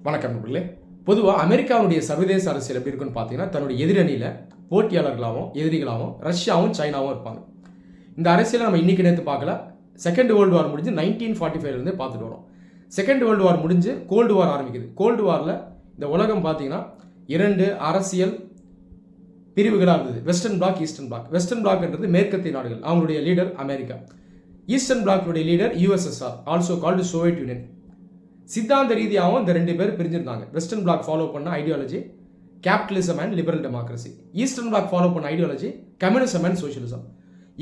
வணக்கம் நண்பர்களே. பொதுவாக அமெரிக்காவுடைய சர்வதேச அரசியல் எப்படி இருக்குன்னு பார்த்தீங்கன்னா, தன்னுடைய எதிரணியில் போட்டியாளர்களாகவும் எதிரிகளாகவும் ரஷ்யாவும் சைனாவும் இருப்பாங்க. இந்த அரசியலை நம்ம இன்னைக்கு நேற்று பார்க்கல. செகண்ட் வேர்ல்டு வார் முடிஞ்சு 1945 பார்த்துட்டு வரோம். செகண்ட் வேர்ல்டு வார் முடிஞ்சு கோல்டு வார் ஆரம்பிக்குது. கோல்டு வாரில் இந்த உலகம் பார்த்தீங்கன்னா 2 அரசியல் பிரிவுகளாக இருந்தது. Western block, eastern block. Western பிளாக்ன்றது மேற்கத்திய நாடுகள், அவங்களுடைய லீடர் அமெரிக்கா. ஈஸ்டர்ன் பிளாக்குடைய leader USSR, also called Soviet Union. சித்தாந்த ரீதியாகவும் இந்த 2 பேர் பிரிஞ்சிருந்தாங்க. வெஸ்டர்ன் பிளாக் ஃபாலோ பண்ண ideology capitalism and liberal democracy, eastern block follow பண்ண ஐடியாலஜி கம்யூனிசம் அண்ட் சோஷியலிசம்.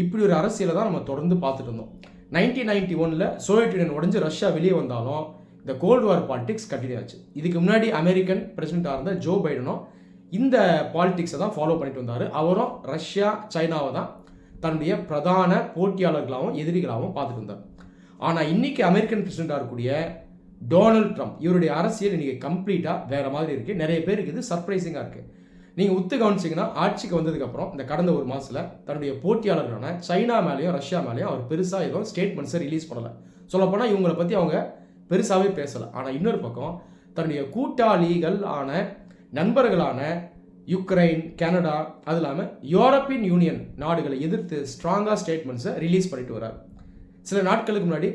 இப்படி ஒரு அரசியலை தான் நம்ம தொடர்ந்து பார்த்துட்டு இருந்தோம். 1991 சோவியத் யூனியன் உடஞ்சு ரஷ்யா வெளியே வந்தாலும் இந்த கோல்டு வார் பாலிடிக்ஸ் கண்டினியூ ஆச்சு. இதுக்கு முன்னாடி அமெரிக்கன் பிரசிடென்ட்டாக இருந்த ஜோ பைடனும் இந்த பாலிடிக்ஸை தான் ஃபாலோ பண்ணிட்டு வந்தார். அவரும் ரஷ்யா சைனாவை தான் தன்னுடைய பிரதான போட்டியாளர்களாகவும் எதிரிகளாகவும் பார்த்துட்டு வந்தார். ஆனால் இன்னைக்கு அமெரிக்கன் பிரசிடென்ட்டாக இருக்கக்கூடிய டொனால்ட் ட்ரம்ப், இவருடைய அரசியல் இன்னைக்கு கம்ப்ளீட்டாக வேற மாதிரி இருக்கு. நிறைய பேருக்கு இது சர்ப்ரைசிங்காக இருக்கு. நீங்கள் உத்து கவனிச்சிங்கன்னா, ஆட்சிக்கு வந்ததுக்கப்புறம் இந்த கடந்த ஒரு மாதத்தில் தன்னுடைய போட்டியாளர்களான சைனா மேலேயும் ரஷ்யா மேலேயும் அவர் பெருசாக எதுவும் ஸ்டேட்மெண்ட்ஸை ரிலீஸ் பண்ணலை. சொல்லப்போனால் இவங்களை பற்றி அவங்க பெருசாகவே பேசலை. ஆனால் இன்னொரு பக்கம் தன்னுடைய கூட்டாளிகள் ஆன நண்பர்களான யுக்ரைன், கனடா, அது இல்லாமல் யூரோப்பியன் யூனியன் நாடுகளை எதிர்த்து ஸ்ட்ராங்காக ஸ்டேட்மெண்ட்ஸை ரிலீஸ் பண்ணிட்டு வர்றார். சில நாட்களுக்கு முன்னாடி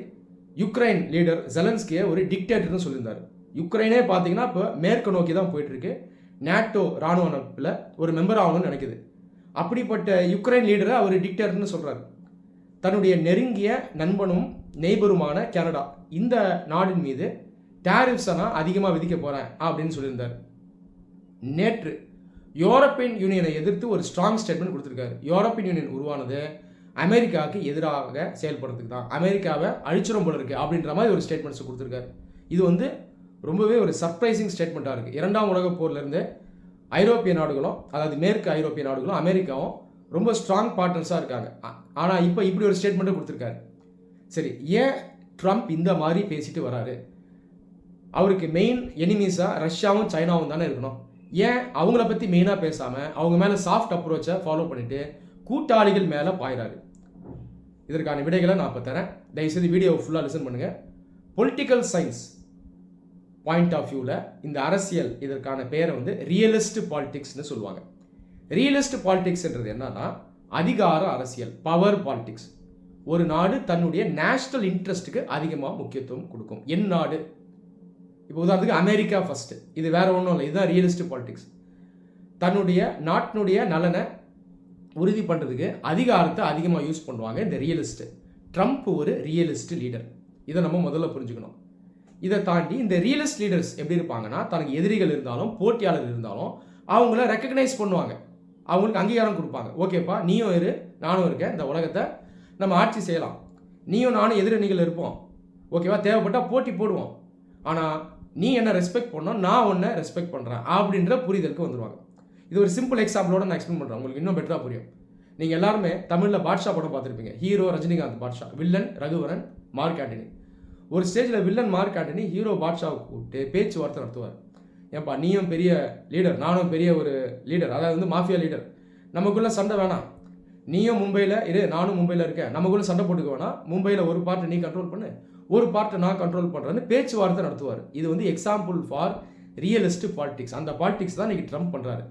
யுக்ரைன் லீடர் ஜெலன்ஸ்கியை ஒரு டிக்டேட்டர்னு சொல்லியிருந்தார். யுக்ரைனே பார்த்தீங்கன்னா இப்போ மேற்கு நோக்கி தான் போயிட்டு இருக்கு. நேட்டோ ராணுவ அமைப்பில் ஒரு மெம்பர் ஆகணும்னு நினைக்குது. அப்படிப்பட்ட யுக்ரைன் லீடரை அவர் டிக்டேட்டர்னு சொல்றாரு. தன்னுடைய நெருங்கிய நண்பனும் நெய்பருமான கனடா, இந்த நாடின் மீது டேரிஃப்ஸை நான் அதிகமாக விதிக்க போறேன் அப்படின்னு சொல்லியிருந்தார். நேற்று யூரோப்பியன் யூனியனை எதிர்த்து ஒரு ஸ்ட்ராங் ஸ்டேட்மெண்ட் கொடுத்துருக்காரு. யூரோப்பியன் யூனியன் உருவானது அமெரிக்காவுக்கு எதிராக செயல்படுறதுக்கு தான், அமெரிக்காவை அழிச்சிடும் போல இருக்கு அப்படின்ற மாதிரி ஒரு ஸ்டேட்மெண்ட்ஸ் கொடுத்துருக்காரு. இது ரொம்பவே ஒரு சர்ப்ரைசிங் ஸ்டேட்மெண்ட்டாக இருக்குது. 2ஆம் உலகப் போர்லேருந்து ஐரோப்பிய நாடுகளும், அதாவது மேற்கு ஐரோப்பிய நாடுகளும் அமெரிக்காவும் ரொம்ப ஸ்ட்ராங் பார்ட்னர்ஸாக இருக்காங்க. ஆனால் இப்போ இப்படி ஒரு ஸ்டேட்மெண்ட்டை கொடுத்துருக்காரு. சரி, ஏன் ட்ரம்ப் இந்த மாதிரி பேசிட்டு வராரு? அவருக்கு மெயின் எனிமீஸாக ரஷ்யாவும் சைனாவும் தானே இருக்கணும். ஏன் அவங்கள பற்றி மெயினாக பேசாமல் அவங்க மேலே சாஃப்ட் அப்ரோச்சை ஃபாலோ பண்ணிட்டு கூட்டாளிகள் மேலே பாயிறாரு? இதற்கான விடைகளை நான் இப்போ தரேன். தயவுசெய்து வீடியோவை ஃபுல்லாக லிசன் பண்ணுங்கள். பொலிட்டிக்கல் சயின்ஸ் பாயிண்ட் ஆஃப் வியூவில் இந்த அரசியல், இதற்கான பேரை ரியலிஸ்ட் பாலிடிக்ஸ்னு சொல்லுவாங்க. ரியலிஸ்ட் பாலிடிக்ஸ்ன்றது என்னன்னா அதிகார அரசியல், பவர் பாலிடிக்ஸ். ஒரு நாடு தன்னுடைய நேஷனல் இன்ட்ரெஸ்ட்டுக்கு அதிகமாக முக்கியத்துவம் கொடுக்கும். என் நாடு, இப்போ உதாரணத்துக்கு அமெரிக்கா ஃபர்ஸ்ட், இது வேற ஒன்றும் இல்லை, இதுதான் ரியலிஸ்ட் பாலிடிக்ஸ். தன்னுடைய நாட்டினுடைய நலனை உறுதி பண்ணுறதுக்கு அதிகாரத்தை அதிகமாக யூஸ் பண்ணுவாங்க இந்த ரியலிஸ்ட். ட்ரம்ப் ஒரு ரியலிஸ்ட் லீடர், இதை நம்ம முதல்ல புரிஞ்சுக்கணும். இதை தாண்டி இந்த ரியலிஸ்ட் லீடர்ஸ் எப்படி இருப்பாங்கன்னா, தனக்கு எதிரிகள் இருந்தாலும் போட்டியாளர் இருந்தாலும் அவங்கள ரெக்கக்னைஸ் பண்ணுவாங்க, அவங்களுக்கு அங்கீகாரம் கொடுப்பாங்க. ஓகேப்பா, நீயும் இரு, நானும் இருக்கேன், இந்த உலகத்தை நம்ம ஆட்சி செய்யலாம், நீயும் நானும் எதிரணிகள் இருப்போம், ஓகேவா, தேவைப்பட்டால் போட்டி போடுவோம், ஆனால் நீ என்ன ரெஸ்பெக்ட் பண்ணோம், நான் உன்னை ரெஸ்பெக்ட் பண்ணுறேன் அப்படின்ற புரிதலுக்கு வந்துடுவாங்க. இது ஒரு சிம்பிள் எக்ஸாம்பிளோட நான் எக்ஸ்பிளைன் பண்ணுறேன், உங்களுக்கு இன்னும் பெட்டராக புரியும். நீங்கள் எல்லாருமே தமிழில் பாட்ஷா படம் பார்த்துருப்பீங்க. Hero Rajinikanth Baasha, villain Raghuvaran, Mark Antony. ஒரு ஸ்டேஜில் வில்லன் மார்க் ஆண்டனி ஹீரோ பாட்ஷாவை கூப்பிட்டு பேச்சுவார்த்தை நடத்துவார். ஏன்பா, நீயும் பெரிய லீடர், நானும் பெரிய ஒரு லீடர், அதாவது மாஃபியா லீடர், நமக்குள்ளே சண்டை வேணாம், நீயும் மும்பையில் இரு, நானும் மும்பையில் இருக்கேன், நமக்குள்ளே சண்டை போட்டுக்க வேணாம், மும்பையில் ஒரு பார்ட்டை நீ கண்ட்ரோல் பண்ணு, ஒரு பார்ட்டை நான் கண்ட்ரோல் பண்ணுறேன்னு பேச்சுவார்த்தை நடத்துவார். இது எக்ஸாம்பிள் ஃபார் ரியலிஸ்ட் பாலிடிக்ஸ். அந்த பாலிடிக்ஸ் தான் இன்னைக்கு ட்ரம்ப் பண்ணுறாரு.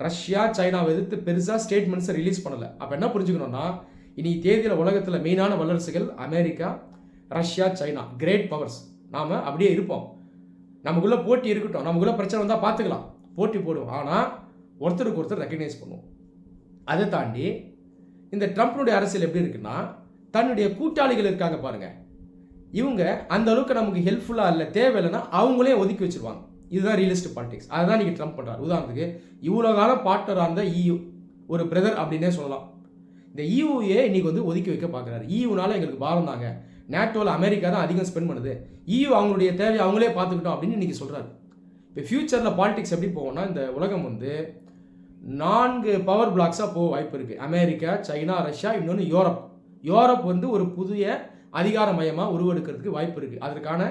ரஷ்யா சைனாவை எதிர்த்து பெருசாக ஸ்டேட்மெண்ட்ஸை ரிலீஸ் பண்ணலை. அப்போ என்ன புரிஞ்சுக்கணும்னா, இனி தேதியில் உலகத்தில் மெயினான வல்லரசுகள் America, Russia, China, great powers. நாம் அப்படியே இருப்போம், நமக்குள்ளே போட்டி இருக்கட்டும், நமக்குள்ளே பிரச்சனை வந்தால் பார்த்துக்கலாம், போட்டி போடுவோம், ஆனால் ஒருத்தருக்கு ஒருத்தர் ரெக்கக்னைஸ் பண்ணுவோம். அதை தாண்டி இந்த ட்ரம்ப்னுடைய அரசியல் எப்படி இருக்குன்னா, தன்னுடைய கூட்டாளிகள் இருக்காங்க பாருங்க, இவங்க அந்த அளவுக்கு நமக்கு ஹெல்ப்ஃபுல்லாக இல்லை, தேவையில்லைன்னா அவங்களே ஒதுக்கி வச்சிருவாங்க. இதுதான் ரியலிஸ்ட் பாலிடிக்ஸ். அதை தான் நீங்கள் ட்ரம்ப் பண்ணுறாரு. உதாரணத்துக்கு இவ்வளோ காலம் பார்ட்னராக இருந்த EU, ஒரு பிரதர் அப்படின்னே சொல்லலாம். இந்த EUஏ இன்னைக்கு ஒதுக்கி வைக்க பார்க்குறாரு. EUனால எங்களுக்கு பாரம் தாங்க, நேட்டோவில் அமெரிக்கா தான் அதிகம் ஸ்பெண்ட் பண்ணுது, EU அவங்களுடைய தேவையை அவங்களே பார்த்துக்கிட்டோம் அப்படின்னு இன்னைக்கு சொல்கிறாரு. இப்போ ஃபியூச்சரில் பாலிடிக்ஸ் எப்படி போகும்னா, இந்த உலகம் 4 பவர் பிளாக்ஸாக போக வாய்ப்பு இருக்குது. அமெரிக்கா, சைனா, ரஷ்யா, இன்னொன்று யூரோப். யூரோப் ஒரு புதிய அதிகார மையமாக உருவெடுக்கிறதுக்கு வாய்ப்பு இருக்குது. அதற்கான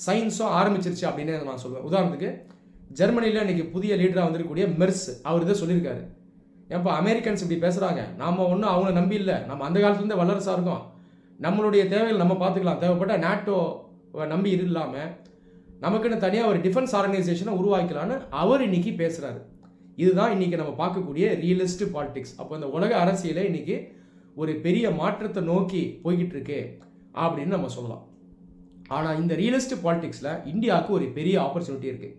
சயின்ஸும் ஆரம்பிச்சிருச்சு அப்படின்னு நான் சொல்லுவேன். உதாரணத்துக்கு ஜெர்மனியில் இன்னைக்கு புதிய லீடராக வந்திருக்கக்கூடிய மெர்ஸ், அவர் இதை சொல்லியிருக்காரு. ஏன்ப்பா அமெரிக்கன்ஸ் இப்படி பேசுகிறாங்க, நாம் ஒன்றும் அவங்கள நம்பி இல்லை, நம்ம அந்த காலத்துலேருந்தே வல்லரசாக இருக்கோம், நம்மளுடைய தேவைகள் நம்ம பார்த்துக்கலாம், தேவைப்பட்ட நேட்டோ நம்பி இல்லாமல் நமக்குன்னு தனியாக ஒரு டிஃபென்ஸ் ஆர்கனைசேஷனை உருவாக்கலான்னு அவர் இன்னைக்கு பேசுகிறாரு. இதுதான் இன்னைக்கு நம்ம பார்க்கக்கூடிய ரியலிஸ்ட் பாலிடிக்ஸ். அப்போ இந்த உலக அரசியலை இன்னைக்கு ஒரு பெரிய மாற்றத்தை நோக்கி போய்கிட்டு இருக்கு அப்படின்னு நம்ம சொல்லலாம். ஆனால் இந்த ரியலிஸ்ட் பாலிடிக்ஸில் இந்தியாவுக்கு ஒரு பெரிய ஆப்பர்ச்சுனிட்டி இருக்குது.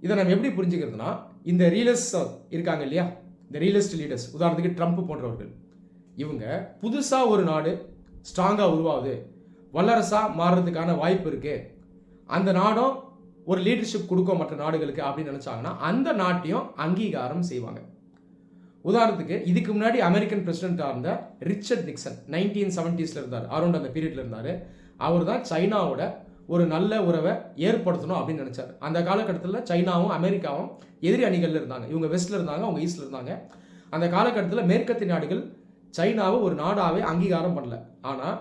இதை நம்ம எப்படி புரிஞ்சுக்கிறதுனா, இந்த ரியலிஸ்ட் இருக்காங்க இல்லையா, இந்த ரியலிஸ்ட் லீடர்ஸ், உதாரணத்துக்கு ட்ரம்ப் போன்றவர்கள், இவங்க புதுசாக ஒரு நாடு ஸ்ட்ராங்காக உருவாகுது, வல்லரசாக மாறுறதுக்கான வாய்ப்பு இருக்குது, அந்த நாடும் ஒரு லீடர்ஷிப் கொடுக்கும் மற்ற நாடுகளுக்கு அப்படின்னு நினச்சாங்கன்னா அந்த நாட்டையும் அங்கீகாரம் செய்வாங்க. உதாரணத்துக்கு இதுக்கு முன்னாடி அமெரிக்கன் பிரசிடென்ட்டாக இருந்த ரிச்சர்ட் நிக்சன் 1970s இருந்தார், அரௌண்ட் அந்த பீரியட்ல இருந்தார். அவர் தான் சைனாவோட ஒரு நல்ல உறவை ஏற்படுத்தணும் அப்படின்னு நினைச்சார். அந்த காலகட்டத்தில் சைனாவும் அமெரிக்காவும் எதிரி அணிகளில் இருந்தாங்க. இவங்க வெஸ்ட்ல இருந்தாங்க, அவங்க ஈஸ்ட்ல இருந்தாங்க. அந்த காலகட்டத்தில் மேற்கத்திய நாடுகள் சைனாவை ஒரு நாடாவே அங்கீகாரம் பண்ணல. ஆனால்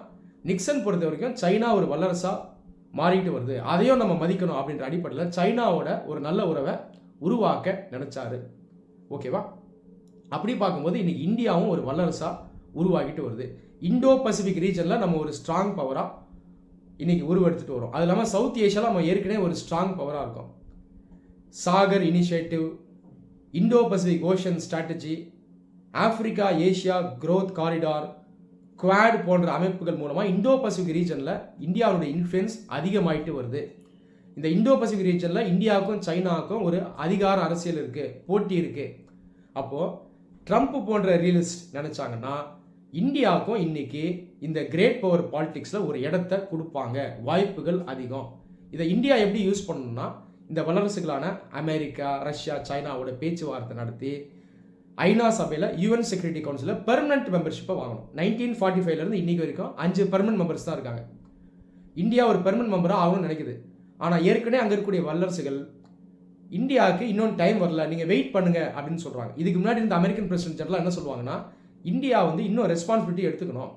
நிக்சன் பொறுத்த வரைக்கும் சைனா ஒரு வல்லரசா மாறிட்டு வருது, அதையும் நம்ம மதிக்கணும் அப்படின்ற அடிப்படையில் சைனாவோட ஒரு நல்ல உறவை உருவாக்க நினைச்சாரு. ஓகேவா? அப்படி பார்க்கும்போது இன்னைக்கு இந்தியாவும் ஒரு வல்லரசா உருவாகிட்டு வருது. இண்டோ பசிபிக் ரீஜனில் நம்ம ஒரு ஸ்ட்ராங் பவராக இன்னைக்கு உருவெடுத்துட்டு வரும். அது இல்லாமல் சவுத் ஏஷியாவில் நம்ம ஏற்கனவே ஒரு ஸ்ட்ராங் பவராக இருக்கும். Sagar initiative, Indo Pacific ocean strategy, Africa Asia growth corridor, quad போன்ற அமைப்புகள் மூலமாக இண்டோ பசிபிக் ரீஜனில் இந்தியாவுடைய இன்ஃப்ளூயன்ஸ் அதிகமாயிட்டு வருது. இந்த இண்டோ பசிபிக் ரீஜனில் இந்தியாவுக்கும் சைனாவுக்கும் ஒரு அதிகார அரசியல் இருக்குது, போட்டி இருக்குது. அப்போது ட்ரம்ப் போன்ற ரியலிஸ்ட் நினச்சாங்கன்னா இந்தியாவுக்கும் இன்னைக்கு இந்த கிரேட் பவர் பாலிடிக்ஸில் ஒரு இடத்த கொடுப்பாங்க, வாய்ப்புகள் அதிகம். இதை இந்தியா எப்படி யூஸ் பண்ணணும்னா, இந்த வல்லரசுகளான அமெரிக்கா, ரஷ்யா, சைனாவோட பேச்சுவார்த்தை நடத்தி ஐநா சபையில் யுஎன் செக்யூரிட்டி கவுன்சிலில் பெர்மனன்ட் மெம்பர்ஷிப்பை வாங்கணும். 1945 இன்னைக்கு வரைக்கும் 5 பெர்மனன்ட் மெம்பர்ஸ் தான் இருக்காங்க. இந்தியா ஒரு பெர்மனன்ட் மெம்பராக ஆகணும்னு நினைக்குது. ஆனால் ஏற்கனவே அங்கே இருக்கக்கூடிய வல்லரசுகள் இந்தியாவுக்கு இன்னொன்று டைம் வரல, நீங்கள் வெயிட் பண்ணுங்க அப்படின்னு சொல்கிறாங்க. இதுக்கு முன்னாடி இந்த அமெரிக்கன் பிரசிடென்ட் ஜெனரல் என்ன சொல்லுவாங்கன்னா, இந்தியா இன்னும் ரெஸ்பான்சிபிலிட்டி எடுத்துக்கணும்,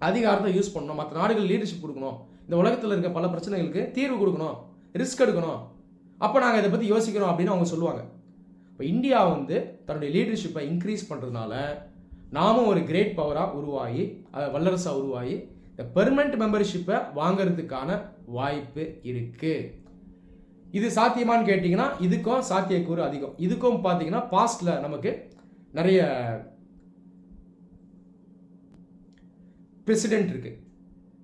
அதிகாரத்தை யூஸ் பண்ணணும், மற்ற நாடுகள் லீடர்ஷிப் கொடுக்கணும், இந்த உலகத்தில் இருக்க பல பிரச்சனைகளுக்கு தீர்வு கொடுக்கணும், ரிஸ்க் எடுக்கணும், அப்போ நாங்கள் இதை பற்றி யோசிக்கிறோம் அப்படின்னு அவங்க சொல்லுவாங்க. இப்போ இந்தியா தன்னுடைய லீடர்ஷிப்பை இன்க்ரீஸ் பண்ணுறதுனால நாமும் ஒரு கிரேட் பவராக உருவாகி, வல்லரசாக உருவாகி இந்த பெர்மனன்ட் மெம்பர்ஷிப்பை வாங்கிறதுக்கான வாய்ப்பு இருக்குது. இது சாத்தியமானு கேட்டிங்கன்னா இதுக்கும் சாத்தியக்கூறு அதிகம். இதுக்கும் பார்த்தீங்கன்னா பாஸ்டில் நமக்கு நிறைய பிரசிடென்ட் இருக்குது.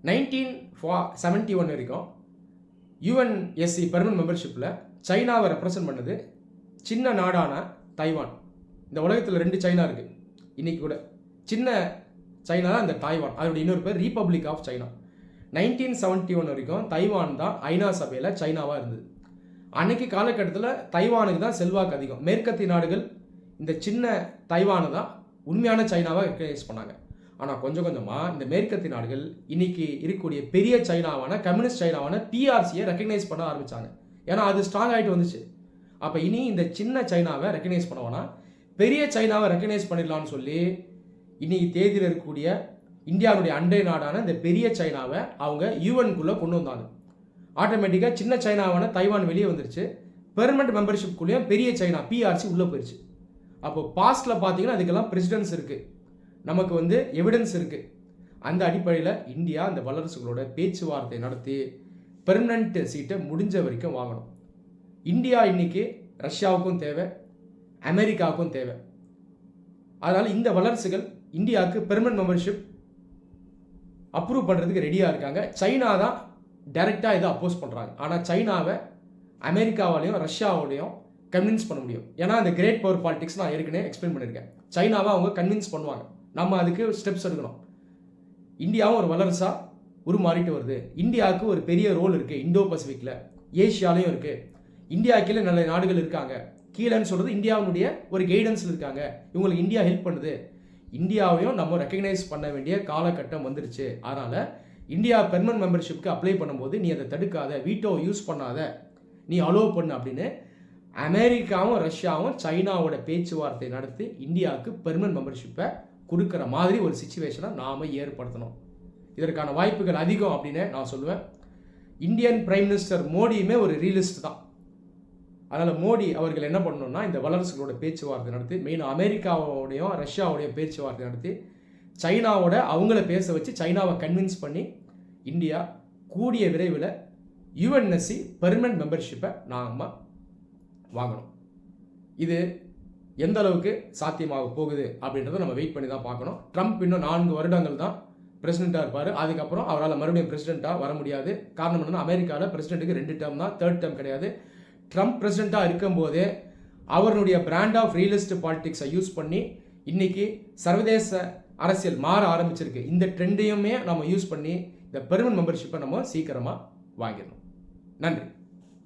1971 வரைக்கும் யுஎன்எஸ்சி பெர்மனன்ட் மெம்பர்ஷிப்பில் சைனாவை ரெப்ரசன்ட் பண்ணது சின்ன நாடான தைவான். இந்த உலகத்தில் 2 சைனா இருக்குது இன்னைக்கு கூட. சின்ன சைனா தான் இந்த தைவான், அதோட இன்னொரு பேர் ரிப்பப்ளிக் ஆஃப் சைனா. 1971 வரைக்கும் தைவான் தான் ஐநா சபையில் சைனாவாக இருந்தது. அன்னைக்கு காலகட்டத்தில் தைவானுக்கு தான் செல்வாக்கு அதிகம். மேற்கத்திய நாடுகள் இந்த சின்ன தைவானை தான் உண்மையான சைனாவை ரெக்கக்னைஸ் பண்ணாங்க. ஆனால் கொஞ்சம் கொஞ்சமாக இந்த மேற்கத்திய நாடுகள் இன்னைக்கு இருக்கக்கூடிய பெரிய சைனாவான கம்யூனிஸ்ட் சைனாவான பிஆர்சியை ரெக்கக்னைஸ் பண்ண ஆரம்பித்தாங்க. ஏன்னா அது ஸ்ட்ராங் ஆகிட்டு வந்துச்சு. அப்போ இனி இந்த சின்ன சைனாவை ரெக்கக்னைஸ் பண்ணுவோன்னா பெரிய சைனாவை ரெக்கக்னைஸ் பண்ணிடலான்னு சொல்லி இன்னைக்கு தேதியில் இருக்கக்கூடிய இந்தியாவுடைய அண்டை நாடான இந்த பெரிய சைனாவை அவங்க யூஎன்குள்ளே கொண்டு வந்தாங்க. ஆட்டோமேட்டிக்காக சின்ன சைனாவான தைவான் வெளியே வந்துருச்சு. பெர்மனன்ட் மெம்பர்ஷிப்குள்ளேயும் பெரிய சைனா பிஆர்சி உள்ளே போயிடுச்சு. அப்போ பாஸ்டில் பார்த்தீங்கன்னா அதுக்கெல்லாம் பிரசிடென்ஸ் இருக்குது, நமக்கு எவிடன்ஸ் இருக்குது. அந்த அடிப்படையில் இந்தியா அந்த வல்லரசுகளோட பேச்சுவார்த்தை நடத்தி பெர்மனன்ட் சீட்டை முடிஞ்ச வரைக்கும் வாங்கணும். இந்தியா இன்னைக்கு ரஷ்யாவுக்கும் தேவை, அமெரிக்காவுக்கும் தேவை. அதனால் இந்த வல்லரசுகள் இந்தியாவுக்கு பெர்மனன்ட் மெம்பர்ஷிப் அப்ரூவ் பண்ணுறதுக்கு ரெடியாக இருக்காங்க. சைனா தான் டைரெக்டாக இதை அப்போஸ் பண்ணுறாங்க. ஆனால் சைனாவை அமெரிக்காவாலையும் ரஷ்யாவோடையும் கன்வின்ஸ் பண்ண முடியும். ஏன்னா அந்த கிரேட் பவர் பாலிடிக்ஸ் நான் ஏற்கனவே எக்ஸ்பிளைன் பண்ணியிருக்கேன். சைனாவை அவங்க கன்வின்ஸ் பண்ணுவாங்க, நம்ம அதுக்கு ஸ்டெப்ஸ் எடுக்கணும். இந்தியாவும் ஒரு வல்லரசாக உருமாறிட்டு வருது. இந்தியாவுக்கு ஒரு பெரிய ரோல் இருக்குது இண்டோ பசிபிக்கில், ஏஷியாலையும் இருக்குது. இந்தியா கீழே நல்ல நாடுகள் இருக்காங்க. கீழேன்னு சொல்கிறது இந்தியாவுடைய ஒரு கைடன்ஸில் இருக்காங்க. இவங்களுக்கு இந்தியா ஹெல்ப் பண்ணுது. இந்தியாவையும் நம்ம ரெக்கக்னைஸ் பண்ண வேண்டிய காலகட்டம் வந்துருச்சு. அதனால் இந்தியா பெர்மனன்ட் மெம்பர்ஷிப்க்கு அப்ளை பண்ணும்போது நீ அதை தடுக்காத, வீட்டோ யூஸ் பண்ணாத, நீ அலோவ் பண்ணு அப்படின்னு அமெரிக்காவும் ரஷ்யாவும் சைனாவோட பேச்சுவார்த்தை நடத்தி இந்தியாவுக்கு பெர்மனன்ட் மெம்பர்ஷிப்பை கொடுக்குற மாதிரி ஒரு சிச்சுவேஷனை நாம் ஏற்படுத்தணும். இதற்கான வாய்ப்புகள் அதிகம் அப்படின்னு நான் சொல்லுவேன். இந்தியன் பிரைம் மினிஸ்டர் மோடியுமே ஒரு ரியலிஸ்ட் தான். அதனால் மோடி அவர்கள் என்ன பண்ணணும்னா இந்த வல்லரசுகளோட பேச்சுவார்த்தை நடத்தி, மெயினாக அமெரிக்காவோடையும் ரஷ்யாவோடையும் பேச்சுவார்த்தை நடத்தி சைனாவோட அவங்கள பேச வச்சு சைனாவை கன்வின்ஸ் பண்ணி இந்தியா கூடிய விரைவில் யுஎன்எஸ்சி பெர்மனன்ட் மெம்பர்ஷிப்பை நாம் வாங்கணும். இது எந்த அளவுக்கு சாத்தியமாக போகுது அப்படின்றத நம்ம வெயிட் பண்ணி தான் பார்க்கணும். ட்ரம்ப் இன்னும் 4 வருடங்கள் தான் பிரசிடெண்ட்டாக இருப்பார். அதுக்கப்புறம் அவரால் மறுபடியும் பிரசிடெண்ட்டாக வர முடியாது. காரணம் என்னன்னா, அமெரிக்காவில் பிரசிடெண்ட்டுக்கு 2 டேர்ம் தான், 3rd டேர்ம் கிடையாது. ட்ரம்ப் பிரசிடெண்ட்டாக இருக்கும்போதே அவருடைய பிராண்ட் ஆஃப் ரியலிஸ்ட் பாலிடிக்ஸை யூஸ் பண்ணி இன்னைக்கு சர்வதேச அரசியல் மாற ஆரம்பிச்சிருக்கு. இந்த ட்ரெண்டையுமே நம்ம யூஸ் பண்ணி இந்த பெர்மனன்ட் மெம்பர்ஷிப்பை நம்ம சீக்கிரமாக வாங்கிடணும். நன்றி.